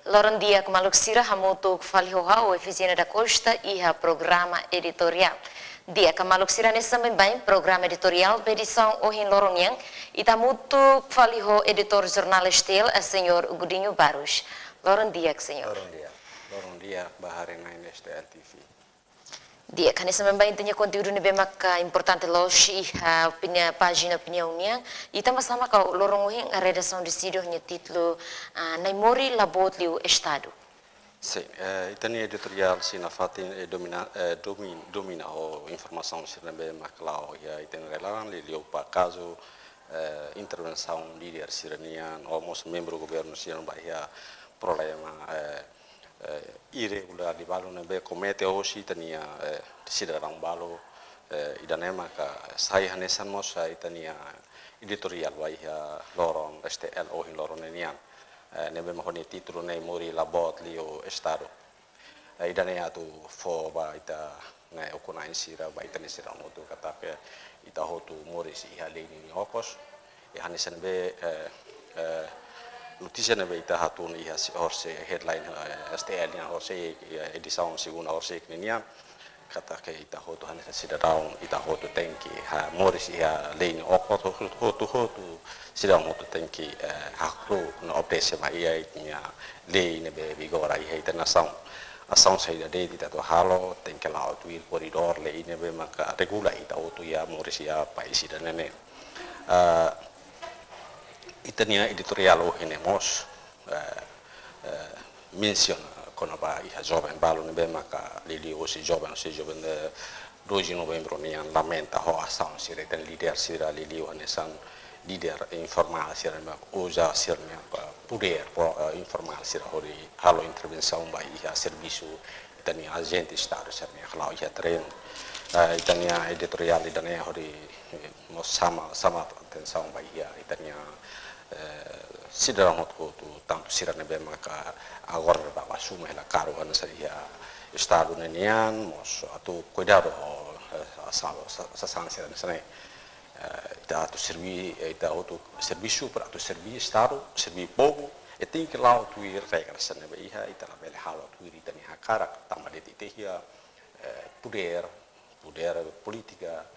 Loron dia kemaluk sira hamutuk falihoha o eficiência da costa e a programa editorial. Dia kemaluk sira nessa bem programa editorial edição ohin loron yang itamutuk faliho editor jornal estel a senhor Gudinho Barros. Loron dia senhor. Loron dia bahari nain STL TV. Dia kan essa bem tenha conteúdo ne bemak importante loshi a página opinião niang e também sama kau lorong ohin a redação de sírio nya título Naimori labot liu estado. Sim, itani editorial sina fatin domina o informação sina bemak lao ya itani relaran li liu pa caso intervenção líder siranian almost membro governo siranian bahia problema irregular di balo nebe comete hoje tania cidadão balo idanema ka sai hanesan mos itania editorial bahia loron STL ohin loron nian nebe mahoni titulu nei mori labot lio estado idanea tu fo ba ita ngai okuna insira ba ita nisira motu kata ke ita hotu mori si halini ni okos hanesan be notícia na beita hatun ia orse headline STL nya orse edição segunda orse kenia kata ke ita hotu hanes sidaraun ita hotu tenki ha moris ia lein okoto hotu sidang hotu tenki hakru no opese ma ia nya lein be bigora ia ita nação ação saída de ita to halo tenki lao tuil koridor lein be maka regula ita hotu ia moris ia paisi danene itania editorial o henemos mention konaba iha jovem balo nebe maka lili o si jovem de 2 de novembro nian lamenta ho ação sira ten líder sira lili o nesan líder informal sira ma usa sira poder informal sira hori halo intervenção ba iha serviço itania agente estado sira halo iha treino itania editorial itania hori mo sama atenção ba iha itania cidadão tu tanto sirane be maka agora ba assume la caro ana saria estado nenian mos atu cuidado sa sanse sane ita tu serviço para tu serviço estado serviço povo e tem que lá tu ir regra sane be iha ita la bele halo tu ir tani hakara tamade tihia poder política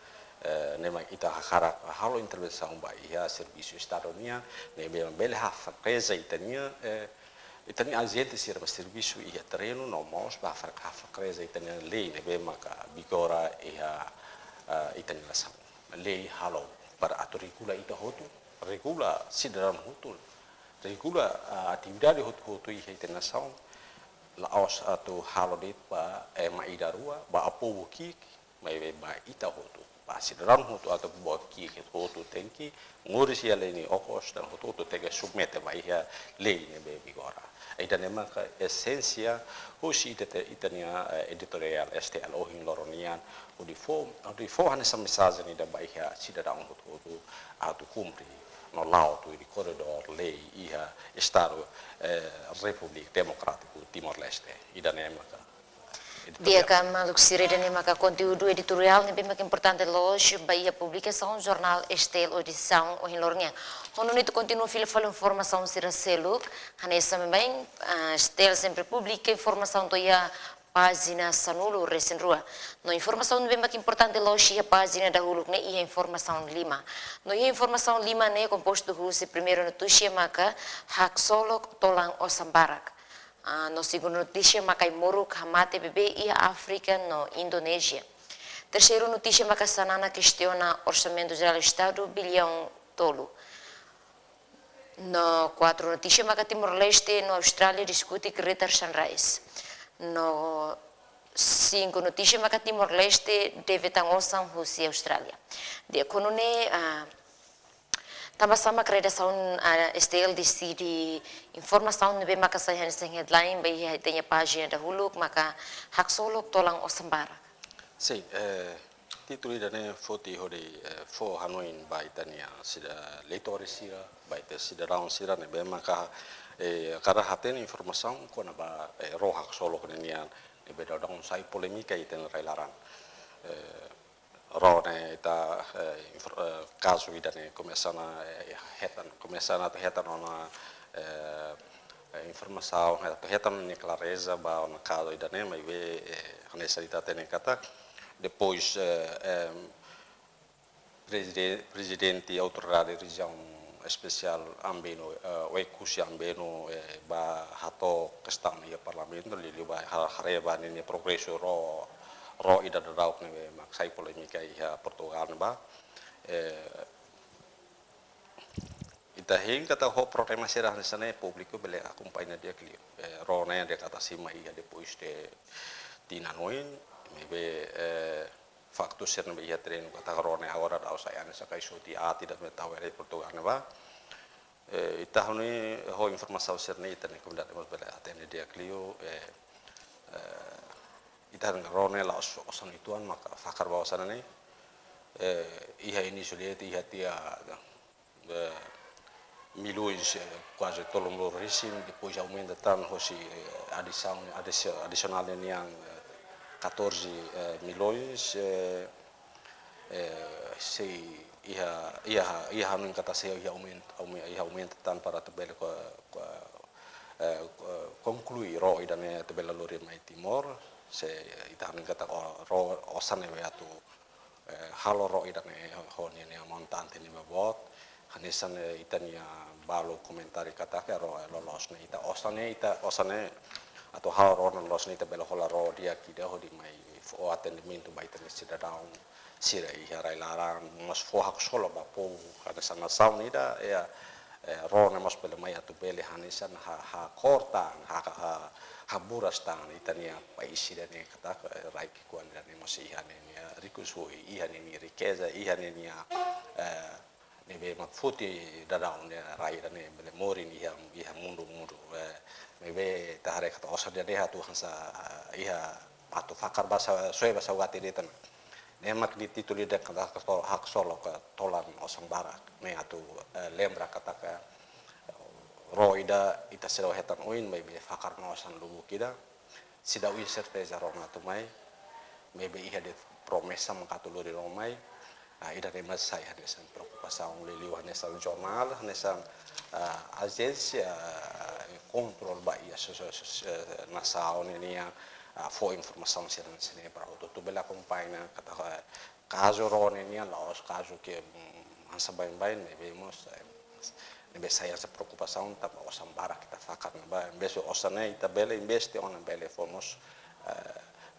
nema ita hakara halo intervenção ba ia serviço estadonia nebe bele hafa presa itania agente sir serviço ia terreno no mos ba hafa presa itania lei nebe maka bigora ia itania nação lei halo para aturicula ita hotu regula cidadão hotu regula atividade hotu ia itania nação la os atu halo dit ba maidarua ba apowo ki mai ba ita hotu cidadão hotu atau buat ki hotu tenki ngurus ya leni okos dan hotu tega submete vai ya lei ne be bigora ida nema ka esensia hosi itania editorial STL ohin loronian udi fo hane sa mensagem ni da bai ya cidadão hotu atu cumpri no lao tu di corredor lei ia estado Republik Demokratiku Timor Leste ida nema ka dia que maluk sirene ne maka conteúdo editorial ne bem importante loja Bahia publicação jornal Estel edição o hilornya hono nito continua fila fala informação sira seluk hanesa bem Estel sempre publica informação to ia página sanulu recen rua no informação bem importante loja a página da huluk ne ia informação lima no ia informação lima ne composto do primeiro notícia maka hak solok tolang osambarak no segundo notícia makai moruk hamate bebê e a África no Indonésia. Terceiro notícia makai sanana questiona orçamento geral do Estado bilhão tolo. No quatro notícia makai Timor-Leste no Austrália discute Greater Sunrise. No cinco notícia makai Timor-Leste deve tangosan Rússia Austrália. De economia sama redação STL decide informação nebe maka sayan sing headline bai tenha página da huluk maka hak solok tolang osambara. Sim, título da ne foti hori fo hanoin bai tania sida leitores sira bai te sida round sira nebe maka kada haten informação kona ba ro hak solok nian nebe dodong sai polemika iten relaran rone ita caso idane começando a hetan ona informação retam nem clareza ba na caso ida né mas vê nessa ita tem kata depois presidente autoridade região especial ambeno o ekusi ambeno ba hato questão ia parlamento li ba hareba ni progresso ro ida da ne mak sai polemika ia Portugal ba ita hing kata ho problema serah di sana público bele acompanha dia clio rona dia kata sima ia depois de tinanoin mebe faktu ser nabe ia tren kata rona agora da saya ane sakai soti ati da metawa dari Portugal ba ita honi ho informasi ser ne ita ne kemudian mas bele atene dia clio ita rona la osan ituan maka fakar bawa sana ne iha ini sulit iha tia milhões, quase todo mundo recém, depois aumenta tanto se adicional yang 14 milhões se ia hanin kata se ia aumenta tanto para tabela concluir ro idane tabela lori mai Timor se ita hanin kata ro osane atu halo ro idane honi ne montante ni mabot hanesan itania balo komentari kata ke ro lolos ne ita osane atau hal ro lolos ne ita belo hola ro dia kida ho di mai fo atendimento ba ita sida down sira ia rai larang mas fo hak solo ba po hanesan na saun ida ya ro ne mas belo mai atu bele hanesan ha korta ha burastan itania pa isida ne kata rai ki kuan ne mas ia ne rikusui ia ne ni riqueza ia ne ni nebe makfuti dadau ne rai ne bele mori ni ia mundu nebe tahare kata osar dia deha tu hansa ia patu fakar basa soe basa wati detan ne mak di tituli de kata hak solo ka tolan osang barak me atu lembra kata ka roida ita sero hetan oin mebe fakar no osan lubu kida sida wi certeza roma tu mai mebe ia de promesa makatuluri romai ida de mas saya hanesan preocupação liliu hanesan jornal hanesan agência control ba ia nação nenia for informação serang sini para tu bela acompanha kata caso ronenia laos caso que ansa bain vemos nebe saya essa preocupação tá osam bara kita fakar ba beso osane ita bela investe on bela formos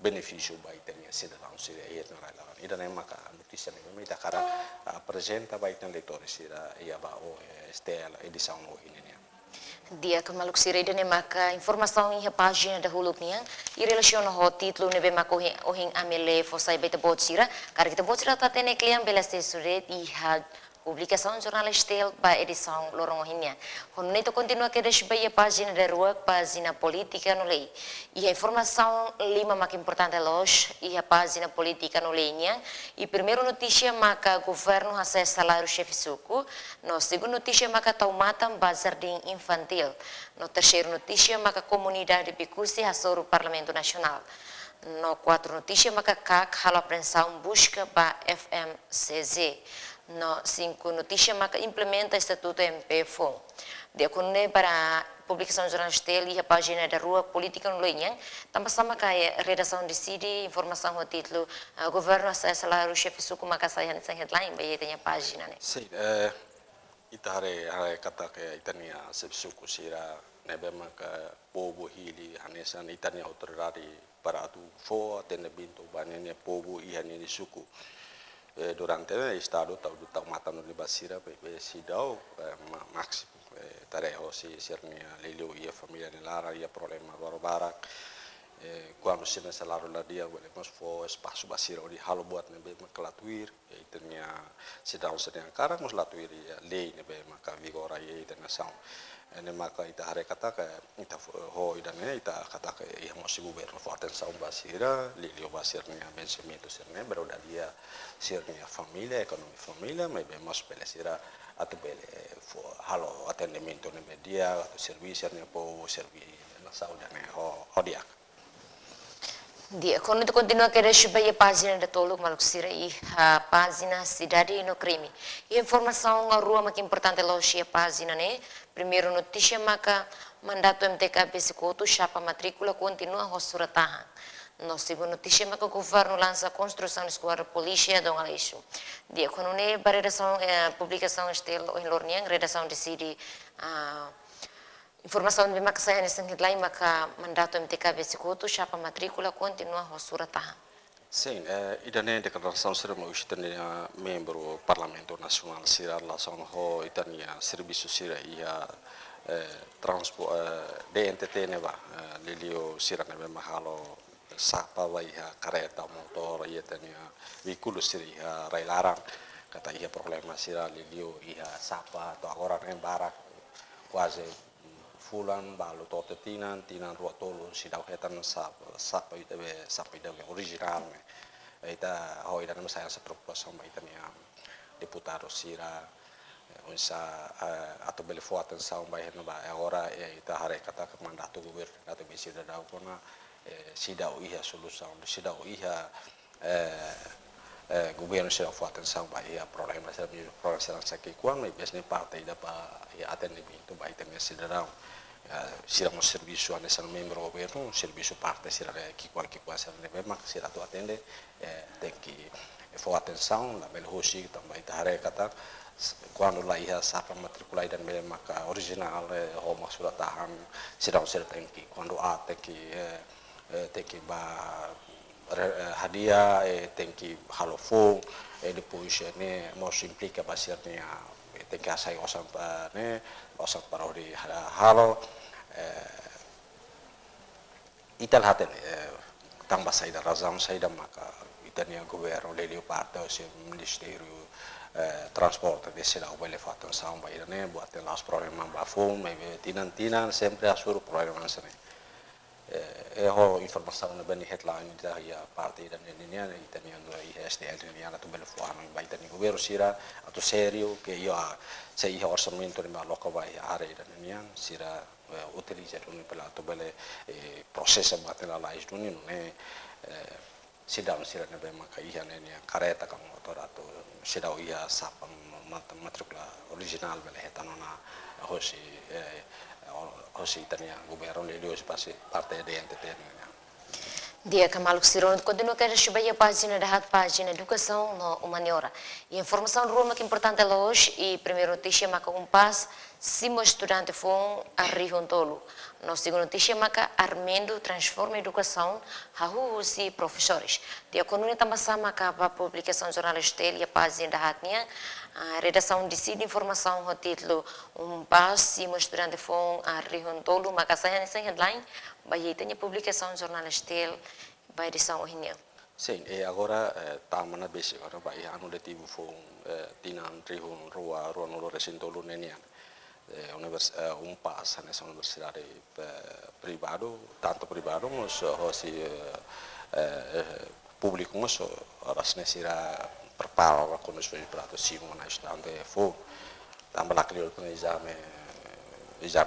benefício ba itania cidadão sira ia na lá ida nem maka notícia nem ita cara apresenta ba itan leitores sira ia ba o estela edição o ini dia que maluk sira ida nem maka informação em página da hulupnya e relaciona ho título nebe maka ohin amele fosai beta bot sira cara kita bot sira tatene klian bela sesure di publicação jornal Estel ba edição lorong ohinnya honneto continua que deixa bem a página da rua página política no lei e a informação lima mais importante los e a página política no leinya e primeiro notícia maka governo hasa salário chefe suku no segundo notícia maka taumatam ba jardim infantil no terceiro notícia maka comunidade Picusi hasoro Parlamento Nacional no quatro notícia maka CAC halo apreensão busca ba FMCZ no 5 notícia maka implementa estatuto MPFO de acordo para publicação jornal Estel e a página da rua política no Lenhang também sama kaya redação decide informação o título governo asa salário chefe suku maka saya nessa headline bayi tanya página ne sim ita hare kata ke itania suku sira nebe maka povo hili hanesan itania autoridade para tu fo atendimento banene povo e hanene suku durante estado tau mata no libasira sidau máximo tareho si sernia leleu ia família nelara ia problema baru barak quando se nessa salário lá dia mas foi espaço basira di halo buat nebe maklatuir itenia sidau sedang karang mus latuir lei nebe maka vigora ia internação ene maka ita hare kata ka ita ho idane ita kata ka ia mo si governo fo atenção basira lilio basirnya vencimento sirne beroda dia sirnya família economia família mas bem mas pele sira atu bele fo halo atendimento ne media atu serviço ne po serviço na saúde ne ho dia dia quando tu continua que deixa bem a página da toluk maluk sira e a página cidade no crime e informação a rua mais importante lá a página né primeiro notícia maka mandato MTKB Sikoto chapa matrícula continua a suratahan. No segundo notícia, o governo lança a construção de esquadra polícia de Aleixo. Dia quando ne redação publicação estilo em Lorniang, redação decide informação de que saya nesse headline maka mandato MTKB Sikoto chapa matrícula continua a suratahan. Sim, idane declaração sermo istania membro Parlamento Nacional sira relação ho itania serviço sira ia transport DNTT neva lilio sira neva mahalo sapa vai kareta motor ia tania veículo sira ia rai larang kata ia problema sira lilio ia sapa to agora em barak quase fulan balu tote tinan rua tolu sidau hetan sapa itabe original ita ho ida nama saya seproposal ba ita niya deputado sira unsa atau bele fuatan sa ba hen ba agora ita hare kata ke mandato governo atau bisi da kona sidau iha solução sidau iha governo sira fuatan sa ba ia problema sira sakit kuan mai biasanya partai da pa ia atendimento ba ita niya sidau sira un servizio a essere membro governo, un servizio parte sira chi qualche cosa ne ma sira tu attende tem que for atenção la bel hoshi também tare kata quando la ia sapa matriculai dan bel maka original ho maksud tahan sira tem que quando tem que ba hadiah tem que halofo depois ne mos implica basirnya tem que asai osam ne osam parodi halo ital haten tamba saida razão saida maka itania governo lelio parte o se ministério transporte desse lá o bele fatto samba irane buat las problema ba fom tinan sempre asur problema sene ho informação na bani headline da ya parte da nenia itania no ISDL nenia na tumbele fuano ba itania governo sira atau serio che io se io orçamento ma loco vai are da nenia sira utilizar un pelato bele processa materialais duni non è sidang sira ne bema ka iya ne kareta ka motorato sidau iya sapa matricula original bele hetanona hosi itania governo le dio spasi parte de NTT. Dia Kamaluk Siron continua a receber a página da página educação no Humaniora. E informação roma que importante hoje e primeira notícia marca pass simo estudante foi a Rio Tolo. No segunda notícia marca Armendo transforma a educação si professores. Dia quando também sama a publicação jornalista e a página da hatnia a redação decide informação o título pass simo estudante foi a Rio Tolo marca saya nessa headline bayi tanya publicação jornalista by edição ohnya. Sim, e agora tamana basic agora bayi anu letivo foi tinan Rio rua no recinto lunenian pass nessa universidade privado tanto privado mas hosi público mas rasne sira prepara con i suoi prato simo na estante fu tambah la clio con esame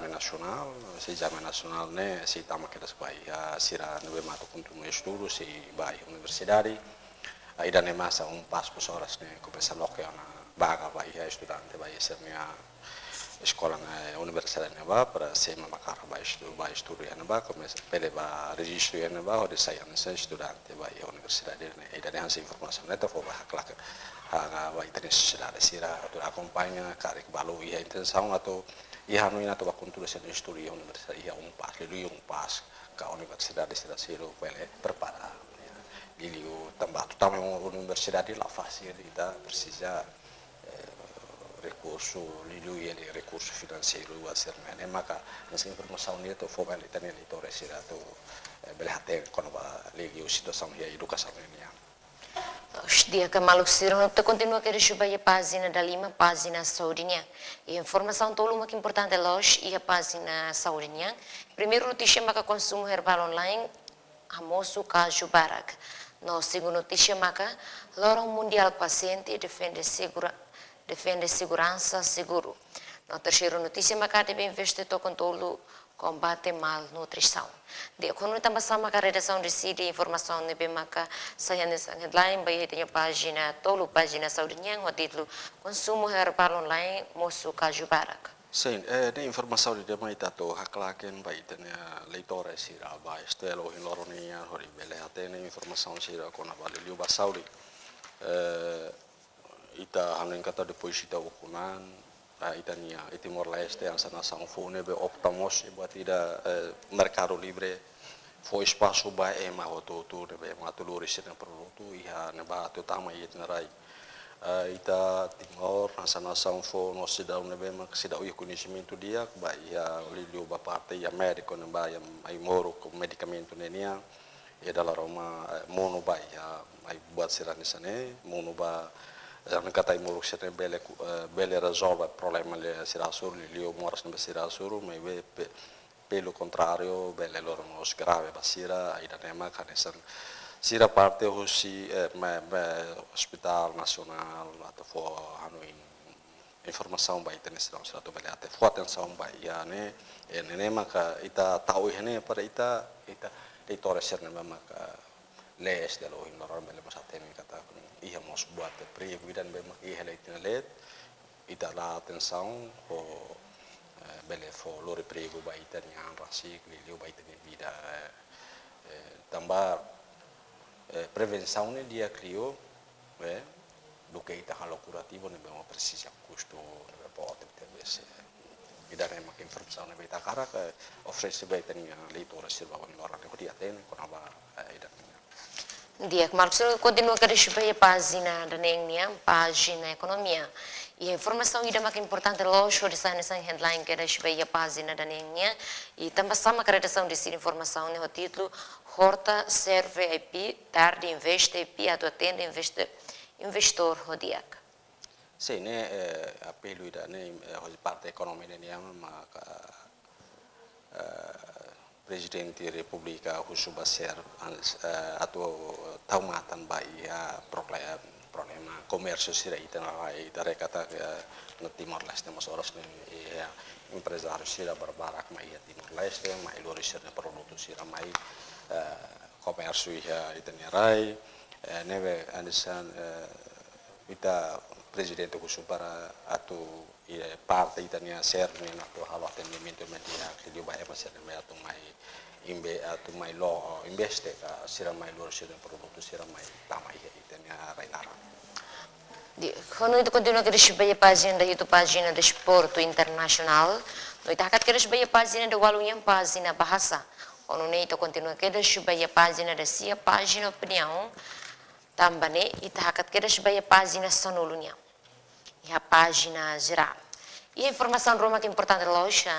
nacional ne si tama que das bai sira nove mato continuo estudo si bai universidade ainda ne massa pass horas ne começa a que una vaga bai estudante bai essernia escola na universidade ne va para sema makara bai estudo ne va começa pele va registro ne va o de sai estudante bai universidade ne ainda ne hansa informação neta fo va klak vai necessidade sira tu acompanha karek balu ia intenção atau ia nu ina to cultura se história universidade ia pass ka universidade sira siro pele prepara liliu tambah também universidade la facilita precisa recurso liliu ia recurso financeiro a ser né maka nessa informação ni to fo bele tani litore sira to belhate kono ba liliu situação ia educação ni Dia Kamaluk Siron continua a receber a página da Lima, página saudinha. E a informação tolo muito importante hoje e a página saudinha. Primeiro notícia maca consumo herbal online, amoso Caju Barak. No segundo notícia maca, Lorong Mundial Paciente defende segurança seguro. No terceiro notícia maca deve investir com tolo combate malnutrição. De quando também sama a redação decide informação de bemaka saya nessa headline bayi tanya página tolo página saudinha o título consumo herbal online moço Caju Barak. Sim, ne informação de demais tato haklaken ba itania leitore sira ba estelo in loronia hori bele atene informação sira kona vale liu basauri ita hanen kata depois ita ukunan itania Timor Leste ang sana sang fone be optamos buat ida mercado libre foi espaço ba ema oto be ma tuluri sina produto iha ne ba to tama itna rai ita Timor nasana sang fo no sida une be mak sida o conhecimento dia ba ia lilio ba parte ia médico ne ba ia ai moro com medicamento nenia e dalla Roma mono ba ia ai buat sirane sane mono ba ang katai moro sirane bele resolve problema le sirasur lilio moras ne sirasur mai be pelo contrario bele loro no grave basira ai da nema kanesan sira parte hosi hospital nasional atau for hanuin informação ba ita nessa não satu bele ate for atenção ba ia ne ne maka ita tahu ini pada ita itu reser ne maka les de lo ignorar bele mas atene kata ia mos buat pri dan be maka ia le let ita la atenção o bele fo lori prego ba ita ni anrasi lio ba ita ni vida tambah prevenção ne dia criou do que ita halo curativo ne bema precisa custo ne pode ter esse e dar uma informação ne beta cara que oferece beta ni leitura sirva con loro ne dia tene con aba ida Dia, Marcos, continua a receber a página da Nenia, página economia. E a informação ainda mais importante, lógico, de sair nessa headline que receber a página da Nenia. E também sama a redação dessa informação, no título, Horta serve IP, tarde investe IP, a tua tenda investor Rodiac. Sim, né, apelo ida né, parte economia ne ama Presidente Republika Husu Basir atau taumatan bahia problema komersial sira ita narai dari kata na Timor Leste mas oras ni empresário sira berbarak mai Timor Leste mai lori sira produto sira mai komersial ita narai neve andisan ita Presidente Husu para atau parte itania serve atau halo atendimento media que dio vai passer atau mai lo investe sira mai lor sira produto sira mai tamai itania rainara Quando itu continua a receber a página da YouTube página de esporte internacional, nós tá a receber a página da Walunha página bahasa. Quando itu continua a receber a página da sia página opinião, também ita a receber a página sonolunya. E a página geral. E a informação Roma que é importante loja,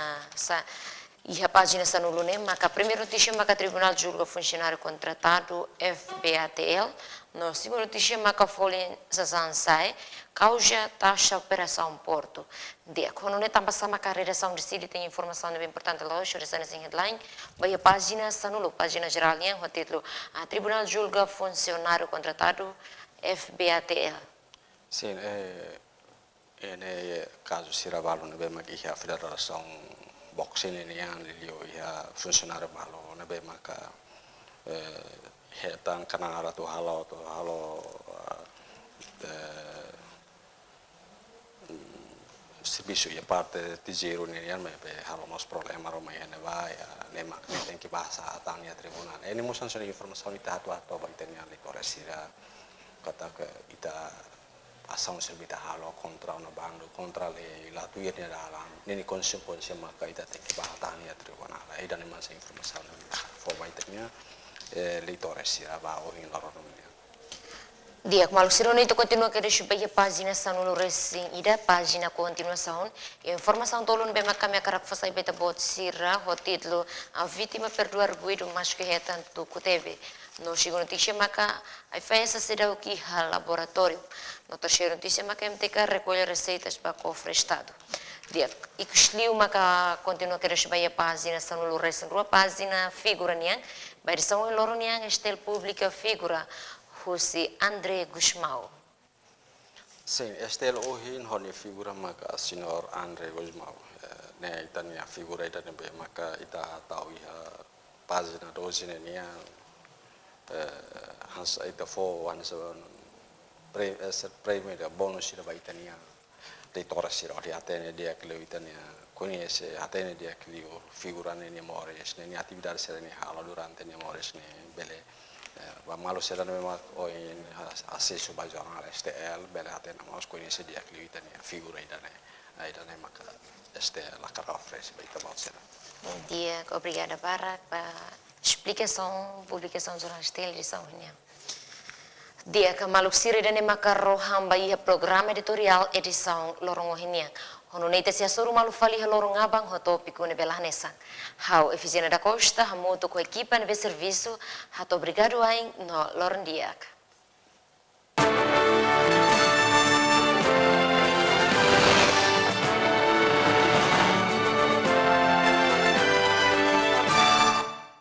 e a página sonolunya, mas a primeira notícia é que o Tribunal julga funcionário contratado FBATL, no segunda notícia é que a Folha Sansai causa taxa operação Porto. De quando não também sama a redação de Siri tem informação bem importante loja, essa nessa headline, vai a página sonolu, página geral, o título, a Tribunal julga funcionário contratado FBATL. Sim, ini caso Siravalo ne bema ki a federação boxing ini yang lilio ya funcionário malo ne bema ka hetan kanara tu halo serviço ya parte de zero ne yang me be halo nos problema roma ya ne va ya ne mak ne tem que bahasa tanya tribunal ini musan sini informasi ita atau baitnya lekore sira kata ke ita ação servita halo contra una bando contra la tuirnya dalam ini konsekuensi maka ita tem que bahasa tanya tribunal ai dan masa informasi forma itanya leitore sira va o in loro nomia Dia, malu sirone itu continua a receber a página sanulu recém ida página continuação e informação tolun bem kami akan fazer beta bot sira o título a vítima perdoar guido mas que é tanto kutebe no segundo notícia maka a festa será o que hal laboratório no terceiro notícia maka MTK recolhe receitas para cofre estado dia e que sliu maka continua a receber a página sanulu recém rua página figura niang by são loro niang estel pública figura José André Gusmão. Sim, este hoje honi figura maka senhor André Gusmão. Ne itania figura ita nembe maka ita tahu ya página doze nenia hans ita fo wan prêmio da bonus ida baitania deitora sira di atene dia kelewitania conhece atene dia kelio figurane ni mores ni atividade sera ni hala durante ni mores ni bele va malo sera memang o in acesso ba jornal STL bele atene mas conhece dia kelewitania figura idane maka STL la cara ofrece baita sera dia obrigada para explicação publicação jornal STL edição ini dia que maluk siri dan makaro hamba ia programa editorial edição lorong ohinia hono neite sia soru malu fali lorong abang ho tópico ne belanesa hau eficiência da costa hamuto com equipa ne serviço hato obrigado ain no lorong diak